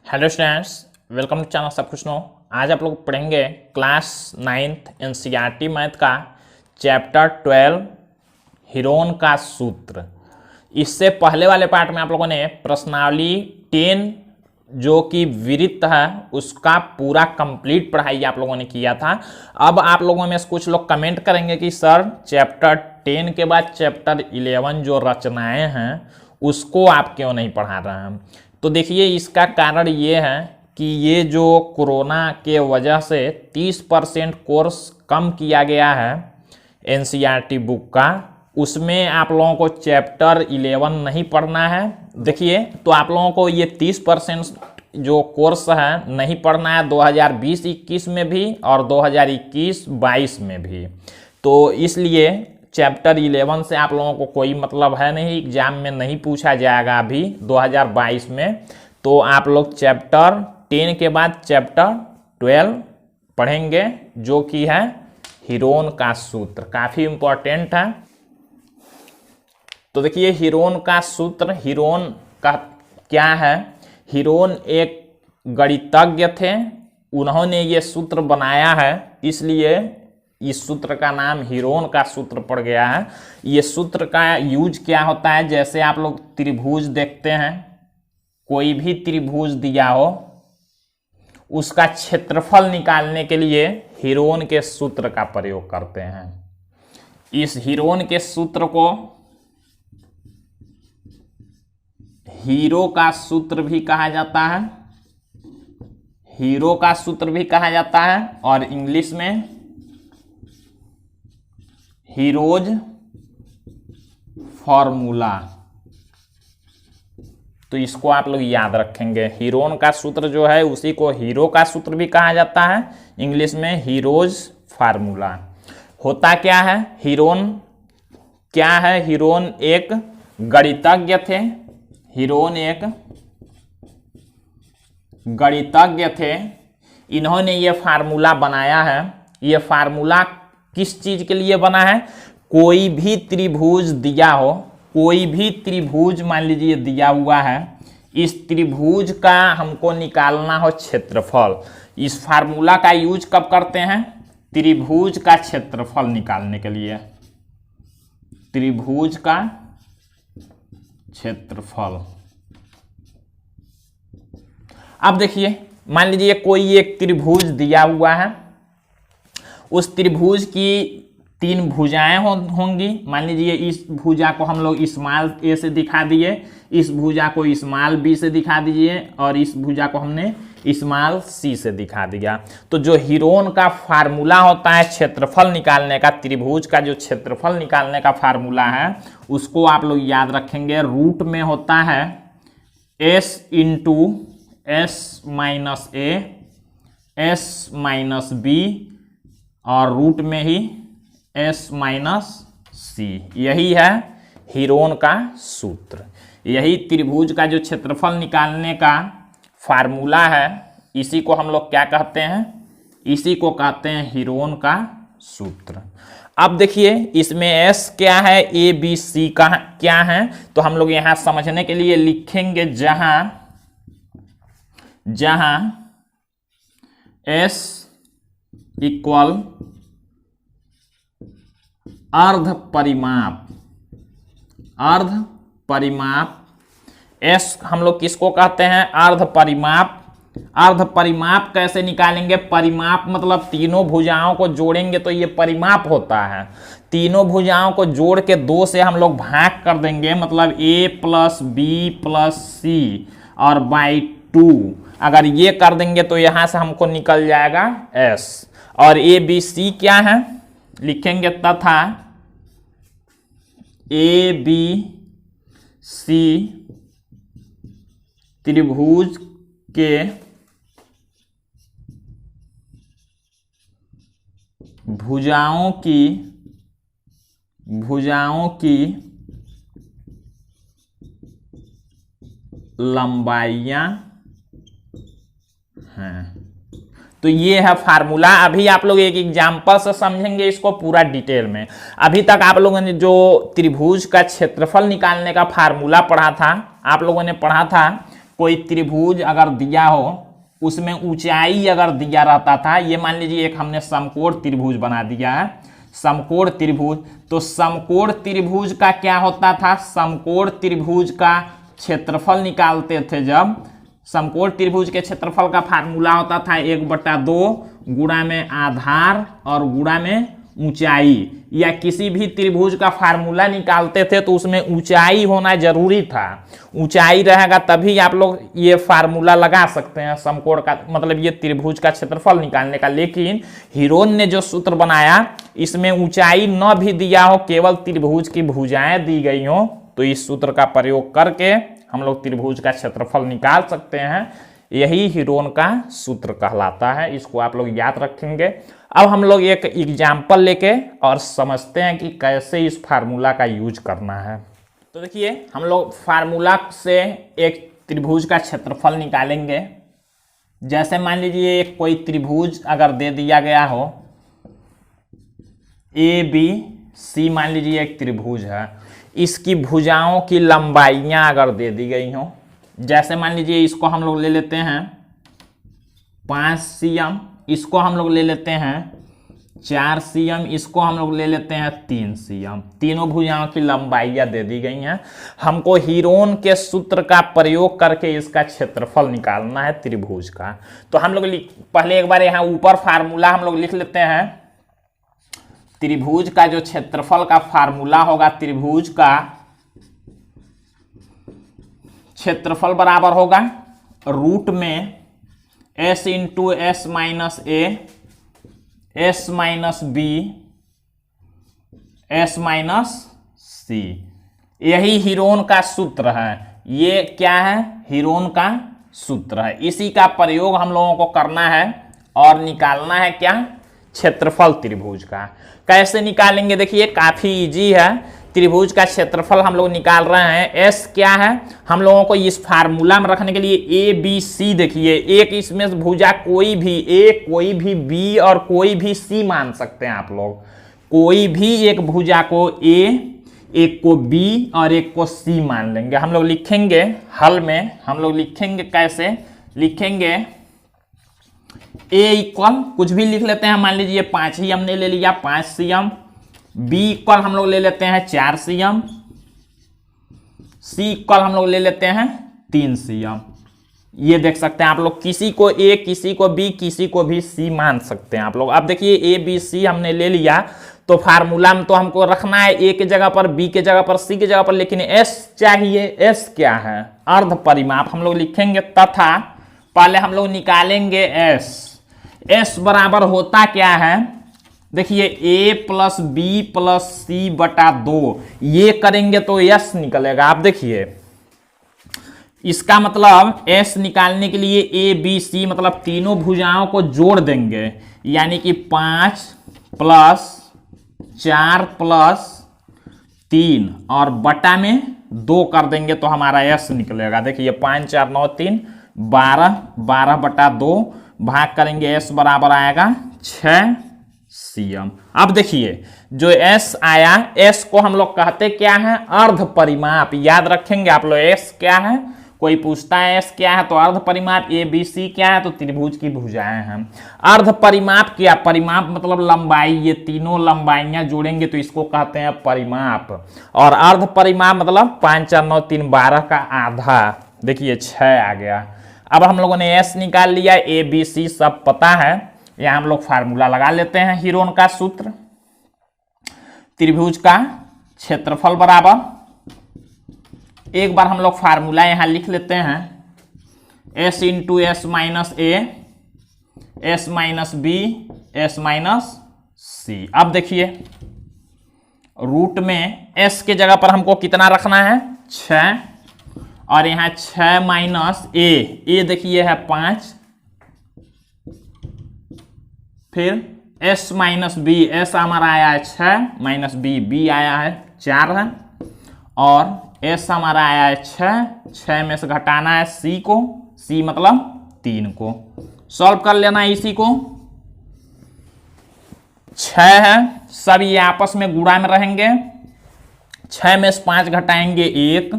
Hello students, welcome to channel सब कुछ नो। आज आप लोग पढ़ेंगे क्लास 9th एनसीईआरटी मैथ का चैप्टर 12 हीरोन का सूत्र। इससे पहले वाले पार्ट में आप लोगों ने प्रश्नावली 10 जो कि विरित है उसका पूरा कंप्लीट पढ़ाई आप लोगों ने किया था। अब आप लोगों में से कुछ लोग कमेंट करेंगे कि सर चैप्टर 10 के बाद चैप्टर 11 जो रचनाएं हैं उसको आप क्यों नहीं पढ़ा रहे हैं। तो देखिए, इसका कारण ये है कि ये जो कोरोना के वजह से 30% कोर्स कम किया गया है एनसीईआरटी बुक का, उसमें आप लोगों को चैप्टर 11 नहीं पढ़ना है। देखिए, तो आप लोगों को ये 30% जो कोर्स है नहीं पढ़ना है 2020-21 में भी और 2021-22 में भी। तो इसलिए चैप्टर 11 से आप लोगों को कोई मतलब है नहीं, एग्जाम में नहीं पूछा जाएगा अभी 2022 में। तो आप लोग चैप्टर 10 के बाद चैप्टर 12 पढ़ेंगे जो कि है हीरोन का सूत्र। काफ़ी इम्पोर्टेंट है। तो देखिए, हीरोन का सूत्र, हीरोन का क्या है। हीरोन एक गणितज्ञ थे, उन्होंने ये सूत्र बनाया है, इसलिए इस सूत्र का नाम हीरोन का सूत्र पड़ गया है। ये सूत्र का यूज क्या होता है, जैसे आप लोग त्रिभुज देखते हैं, कोई भी त्रिभुज दिया हो उसका क्षेत्रफल निकालने के लिए हीरोन के सूत्र का प्रयोग करते हैं। इस हीरोन के सूत्र को हीरो का सूत्र भी कहा जाता है, हीरो का सूत्र भी कहा जाता है, और इंग्लिश में हीरोज फॉर्मूला। तो इसको आप लोग याद रखेंगे। हीरोन का सूत्र जो है उसी को हीरो का सूत्र भी कहा जाता है, इंग्लिश में हीरोज फार्मूला। होता क्या है, हीरोन क्या है, हीरोन एक गणितज्ञ थे। हीरोन एक गणितज्ञ थे, इन्होंने ये फार्मूला बनाया है। ये फार्मूला किस चीज के लिए बना है, कोई भी त्रिभुज दिया हो, कोई भी त्रिभुज मान लीजिए दिया हुआ है, इस त्रिभुज का हमको निकालना हो क्षेत्रफल। इस फार्मूला का यूज कब करते हैं, त्रिभुज का क्षेत्रफल निकालने के लिए। त्रिभुज का क्षेत्रफल। अब देखिए, मान लीजिए कोई एक त्रिभुज दिया हुआ है, उस त्रिभुज की 3 भुजाएं होंगी। मान लीजिए इस भुजा को हम लोग स्मॉल ए से दिखा दिए, इस भुजा को स्मॉल बी से दिखा दीजिए, और इस भुजा को हमने स्मॉल सी से दिखा दिया। तो जो हीरोन का फार्मूला होता है क्षेत्रफल निकालने का, त्रिभुज का जो क्षेत्रफल निकालने का फार्मूला है, उसको आप लोग याद रखेंगे। रूट में होता है s into s minus a, s minus B, और रूट में ही s माइनस सी। यही है हीरोन का सूत्र। यही त्रिभुज का जो क्षेत्रफल निकालने का फार्मूला है, इसी को हम लोग क्या कहते हैं, इसी को कहते हैं हीरोन का सूत्र। अब देखिए, इसमें s क्या है, a b c का क्या है, तो हम लोग यहां समझने के लिए लिखेंगे जहां s इक्वल अर्ध परिमाप। अर्ध परिमाप s हम लोग किसको कहते हैं, अर्ध परिमाप। अर्ध परिमाप कैसे निकालेंगे, परिमाप मतलब तीनों भुजाओं को जोड़ेंगे तो ये परिमाप होता है। तीनों भुजाओं को जोड़ के 2 से हम लोग भाग कर देंगे, मतलब a प्लस बी प्लस सी और बाई 2। अगर ये कर देंगे तो यहां से हमको निकल जाएगा s। और ए बी सी क्या है, लिखेंगे तथा ए बी सी त्रिभुज के भुजाओं की लंबाइयां हैं। तो ये है फार्मूला। अभी आप लोग एक एग्जाम्पल से समझेंगे इसको पूरा डिटेल में। अभी तक आप लोगों ने जो त्रिभुज का क्षेत्रफल निकालने का फार्मूला पढ़ा था, आप लोगों ने पढ़ा था कोई त्रिभुज अगर दिया हो, उसमें ऊंचाई अगर दिया रहता था, ये मान लीजिए एक हमने समकोण त्रिभुज बना दिया है, समकोण त्रिभुज। तो समकोण त्रिभुज का क्या होता था, समकोण त्रिभुज का क्षेत्रफल निकालते थे जब, समकोण त्रिभुज के क्षेत्रफल का फार्मूला होता था 1/2 गुणा में आधार और गुणा में ऊंचाई। या किसी भी त्रिभुज का फार्मूला निकालते थे तो उसमें ऊंचाई होना जरूरी था, ऊंचाई रहेगा तभी आप लोग ये फार्मूला लगा सकते हैं समकोण का, मतलब ये त्रिभुज का क्षेत्रफल निकालने का। लेकिन हीरोन ने जो सूत्र बनाया इसमें ऊंचाई न भी दिया हो, केवल त्रिभुज की भुजाएं दी गई हो, तो इस सूत्र का प्रयोग करके हम लोग त्रिभुज का क्षेत्रफल निकाल सकते हैं। यही हीरोन का सूत्र कहलाता है, इसको आप लोग याद रखेंगे। अब हम लोग एक एग्जाम्पल लेके और समझते हैं कि कैसे इस फार्मूला का यूज करना है। तो देखिए हम लोग फार्मूला से एक त्रिभुज का क्षेत्रफल निकालेंगे। जैसे मान लीजिए एक कोई त्रिभुज अगर दे दिया गया हो, ABC मान लीजिए एक त्रिभुज है, इसकी भुजाओं की लंबाइयां अगर दे दी गई हो, जैसे मान लीजिए इसको हम लोग ले लेते हैं 5 cm, इसको हम लोग ले लेते हैं 4 cm, इसको हम लोग ले लेते हैं 3 cm। तीनों भुजाओं की लंबाइयां दे दी गई हैं। हमको हीरोन के सूत्र का प्रयोग करके इसका क्षेत्रफल निकालना है त्रिभुज का। तो हम लोग पहले एक बार यहाँ ऊपर फार्मूला हम लोग लिख लेते हैं। त्रिभुज का जो क्षेत्रफल का फार्मूला होगा, त्रिभुज का क्षेत्रफल बराबर होगा रूट में s into s minus a s minus b s minus c. यही हीरोन का सूत्र है। ये क्या है, हीरोन का सूत्र है। इसी का प्रयोग हम लोगों को करना है और निकालना है क्या, क्षेत्रफल त्रिभुज का। कैसे निकालेंगे देखिए, काफी इजी है। त्रिभुज का क्षेत्रफल हम लोग निकाल रहे हैं। एस क्या है, हम लोगों को इस फार्मूला में रखने के लिए ए बी सी, देखिए एक इसमें भुजा कोई भी ए, कोई भी बी और कोई भी सी मान सकते हैं आप लोग। कोई भी एक भुजा को ए, एक को बी और एक को सी मान लेंगे। हम लोग लिखेंगे हल में, हम लोग लिखेंगे कैसे लिखेंगे, ए इक्वल कुछ भी लिख लेते हैं, मान लीजिए 5 ही हमने ले लिया 5 cm, बी इक्वल हम लोग ले लेते हैं 4 cm, सी इक्वल हम लोग ले लेते हैं 3 cm। ये देख सकते हैं आप लोग, किसी को ए, किसी को बी, किसी को भी सी मान सकते हैं आप लोग। अब देखिए ए बी सी हमने ले लिया, तो फार्मूला में तो हमको रखना है ए के जगह पर, बी के जगह पर, सी के जगह पर, लेकिन एस चाहिए। एस क्या है, अर्ध परिमाप हम लोग लिखेंगे, तथा पहले हम लोग निकालेंगे एस। एस बराबर होता क्या है, देखिए a प्लस बी प्लस सी बटा 2, ये करेंगे तो s निकलेगा। आप देखिए इसका मतलब s निकालने के लिए a b c मतलब तीनों भुजाओं को जोड़ देंगे, यानी कि 5 प्लस 4 प्लस 3 और बटा में 2 कर देंगे तो हमारा s निकलेगा। देखिए 5 4 9 3 12, 12 बटा 2 भाग करेंगे, s बराबर आएगा 6 cm। अब देखिए जो s आया, s को हम लोग कहते क्या है, अर्ध परिमाप। याद रखेंगे आप लोग, s क्या है, कोई पूछता है s क्या है तो अर्ध परिमाप, a b c क्या है तो त्रिभुज की भुजाएं हैं। अर्ध परिमाप क्या, परिमाप मतलब लंबाई, ये तीनों लंबाइयां जोड़ेंगे तो इसको कहते हैं परिमाप। और अर्ध परिमाप मतलब 5 4 9 3 12 का आधा, देखिए 6 आ गया। अब हम लोगों ने s निकाल लिया, a b c सब पता है। यहां हम लोग फार्मूला लगा लेते हैं, हीरोन का सूत्र, त्रिभुज का क्षेत्रफल बराबर, एक बार हम लोग फार्मूला यहां लिख लेते हैं, s into s minus a s minus b s minus c. अब देखिए रूट में s के जगह पर हमको कितना रखना है, 6, और यहां 6 माइनस ए देखिए है 5, फिर s माइनस बी, s हमारा आया है 6 माइनस बी आया है 4 है, और s हमारा आया है 6 में से घटाना है c को, c मतलब 3 को। सॉल्व कर लेना है इसी को, 6 है, सब ये आपस में गुणा में रहेंगे। 6 में से 5 घटाएंगे 1,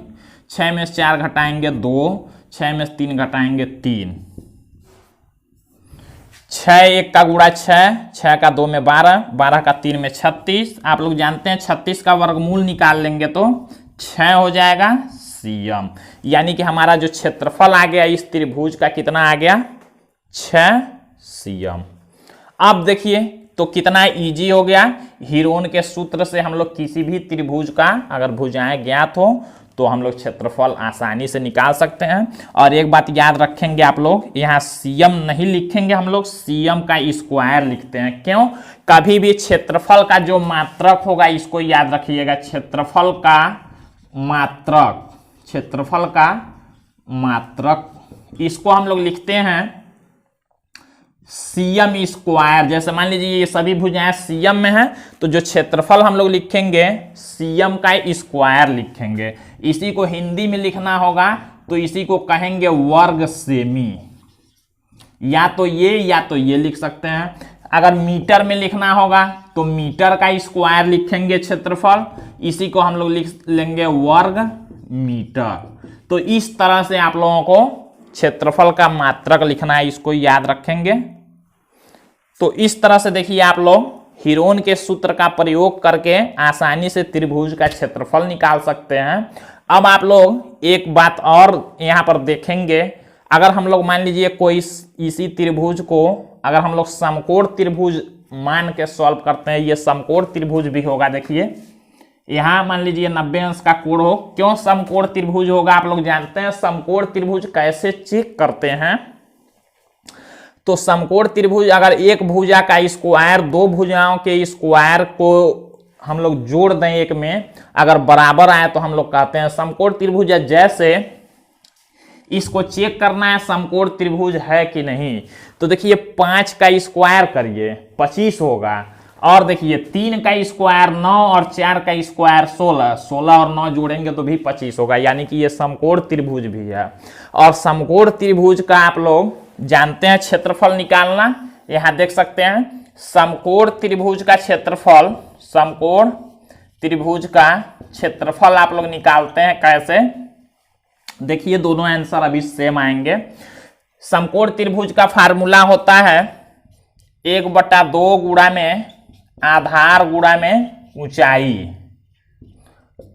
6 में से 4 घटाएंगे 2, 6 में 3 घटाएंगे 3, 6 1 का गुणा 6, 6 का 2 में 12, 12 का 3 में 36। आप लोग जानते हैं 36 का वर्गमूल निकाल लेंगे तो 6 हो जाएगा सीएम। यानी कि हमारा जो क्षेत्रफल आ गया इस त्रिभुज का कितना आ गया, 6 सीएम। अब देखिए तो कितना इजी हो गया, हीरोन के सूत्र से हम लोग किसी भी त्रिभुज का अगर भुजाएं ज्ञात हो तो हम लोग क्षेत्रफल आसानी से निकाल सकते हैं। और एक बात याद रखेंगे आप लोग, यहाँ सीएम नहीं लिखेंगे, हम लोग सीएम का स्क्वायर लिखते हैं। क्यों? कभी भी क्षेत्रफल का जो मात्रक होगा इसको याद रखिएगा, क्षेत्रफल का मात्रक, क्षेत्रफल का मात्रक इसको हम लोग लिखते हैं सीएम स्क्वायर। जैसे मान लीजिए ये सभी भुजाएं सीएम में हैं तो जो क्षेत्रफल हम लोग लिखेंगे सीएम का स्क्वायर लिखेंगे। इसी को हिंदी में लिखना होगा तो इसी को कहेंगे वर्ग सेमी, या तो ये लिख सकते हैं। अगर मीटर में लिखना होगा तो मीटर का स्क्वायर लिखेंगे क्षेत्रफल, इसी को हम लोग लिख लेंगे वर्ग मीटर। तो इस तरह से आप लोगों को क्षेत्रफल का मात्रक लिखना है, इसको याद रखेंगे। तो इस तरह से देखिए आप लोग हीरोन के सूत्र का प्रयोग करके आसानी से त्रिभुज का क्षेत्रफल निकाल सकते हैं। अब आप लोग एक बात और यहां पर देखेंगे, अगर हम लोग मान लीजिए कोई इसी त्रिभुज को अगर हम लोग समकोण त्रिभुज मान के सॉल्व करते हैं, ये समकोण त्रिभुज भी होगा। देखिए यहां मान लीजिए 90 अंश का कोण हो, क्यों समकोण त्रिभुज होगा? आप लोग जानते हैं समकोण त्रिभुज कैसे चेक करते हैं। तो समकोण त्रिभुज अगर एक भुजा का स्क्वायर दो भुजाओं के स्क्वायर को हम लोग जोड़ दें एक में, अगर बराबर आए तो हम लोग कहते हैं समकोण त्रिभुज। जैसे इसको चेक करना है समकोण त्रिभुज है कि नहीं, तो देखिए 5 का स्क्वायर करिए 25 होगा, और देखिए 3 का स्क्वायर 9 और 4 का स्क्वायर 16, 16 और 9 जोड़ेंगे तो भी 25 होगा। यानी कि ये समकोण त्रिभुज भी है। और समकोण त्रिभुज का आप लोग जानते हैं क्षेत्रफल निकालना, यहां देख सकते हैं समकोण त्रिभुज का क्षेत्रफल, समकोण त्रिभुज का क्षेत्रफल आप लोग निकालते हैं कैसे? देखिए दोनों आंसर अभी सेम आएंगे। समकोण त्रिभुज का फार्मूला होता है 1/2 गुणा में आधार गुणा में ऊंचाई।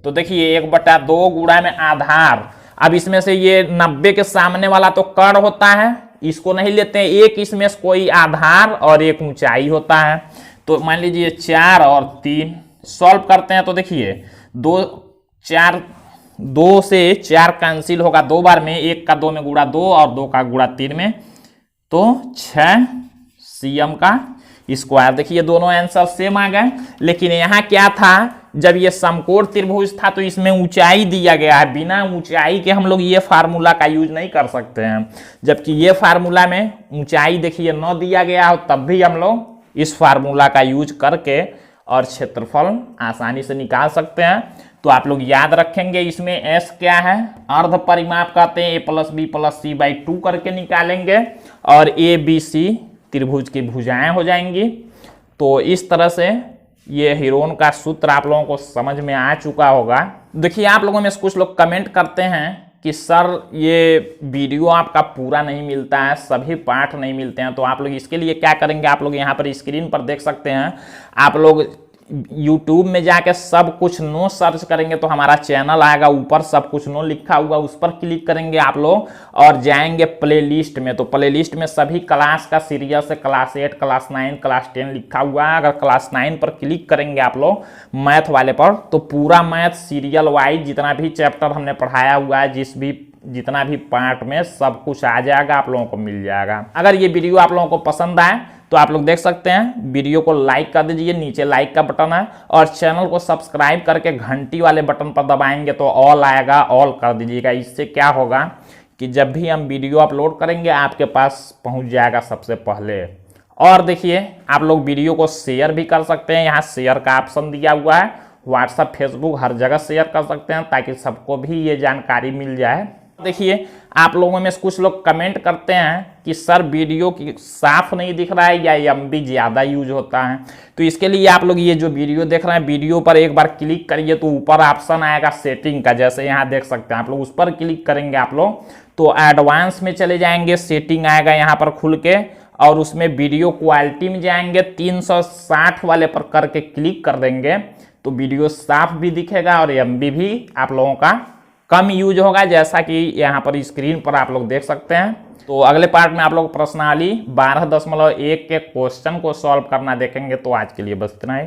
तो देखिए 1/2 गुणा में आधार, अब इसमें से ये 90 के सामने वाला तो कर्ण होता है, इसको नहीं लेते हैं। एक इसमें से कोई आधार और एक ऊंचाई होता है। तो मान लीजिए 4 और 3 सॉल्व करते हैं तो देखिए 2 से 4 कैंसिल होगा 2 बार में, 1 का 2 में गुणा 2 और 2 का गुणा 3 में, तो 6 सीएम का स्क्वायर। देखिए दोनों आंसर सेम आ गए। लेकिन यहाँ क्या था, जब ये समकोण त्रिभुज था तो इसमें ऊंचाई दिया गया है, बिना ऊंचाई के हम लोग ये फार्मूला का यूज नहीं कर सकते हैं। जबकि ये फार्मूला में ऊंचाई देखिए 9 दिया गया हो, तब भी हम लोग इस फार्मूला का यूज करके और क्षेत्रफल आसानी से निकाल सकते हैं। तो आप लोग याद रखेंगे इसमें एस क्या है, अर्ध परिमाप कहते हैं, a+b+c/2 करके निकालेंगे और ABC त्रिभुज की भुजाएं हो जाएंगी। तो इस तरह से ये हीरोन का सूत्र आप लोगों को समझ में आ चुका होगा। देखिए आप लोगों में से कुछ लोग कमेंट करते हैं कि सर ये वीडियो आपका पूरा नहीं मिलता है, सभी पार्ट नहीं मिलते हैं। तो आप लोग इसके लिए क्या करेंगे, आप लोग यहाँ पर स्क्रीन पर देख सकते हैं। आप लोग YouTube में जाके सब कुछ नो सर्च करेंगे तो हमारा चैनल आएगा, ऊपर सब कुछ नो लिखा हुआ, उस पर क्लिक करेंगे आप लोग और जाएंगे प्लेलिस्ट में। तो प्लेलिस्ट में सभी क्लास का सीरियल से क्लास 8, क्लास 9, क्लास 10 लिखा हुआ है। अगर क्लास 9 पर क्लिक करेंगे आप लोग मैथ वाले पर, तो पूरा मैथ सीरियल वाइज जितना भी चैप्टर हमने पढ़ाया हुआ है, जितना भी पार्ट में सब कुछ आ जाएगा, आप लोगों को मिल जाएगा। अगर ये वीडियो आप लोगों को पसंद आए तो आप लोग देख सकते हैं वीडियो को लाइक कर दीजिए, नीचे लाइक का बटन है, और चैनल को सब्सक्राइब करके घंटी वाले बटन पर दबाएंगे तो ऑल आएगा, ऑल कर दीजिएगा। इससे क्या होगा कि जब भी हम वीडियो अपलोड करेंगे आपके पास पहुंच जाएगा सबसे पहले। और देखिए आप लोग वीडियो को शेयर भी कर सकते हैं, यहाँ शेयर का ऑप्शन दिया हुआ है, व्हाट्सएप, फेसबुक हर जगह शेयर कर सकते हैं ताकि सबको भी ये जानकारी मिल जाए। देखिए आप लोगों में कुछ लोग कमेंट करते हैं कि सर वीडियो की साफ नहीं दिख रहा है या एमबी ज़्यादा यूज होता है। तो इसके लिए आप लोग ये जो वीडियो देख रहे हैं, वीडियो पर एक बार क्लिक करिए तो ऊपर ऑप्शन आएगा सेटिंग का, जैसे यहाँ देख सकते हैं आप लोग, उस पर क्लिक करेंगे आप लोग तो एडवांस में चले जाएंगे, सेटिंग आएगा यहाँ पर खुल के, और उसमें वीडियो क्वालिटी में जाएंगे, 360 वाले पर करके क्लिक कर देंगे तो वीडियो साफ भी दिखेगा और एमबी भी आप लोगों का कम यूज होगा, जैसा कि यहाँ पर स्क्रीन पर आप लोग देख सकते हैं। तो अगले पार्ट में आप लोग प्रश्नावली 12.1 के क्वेश्चन को सॉल्व करना देखेंगे। तो आज के लिए बस इतना ही।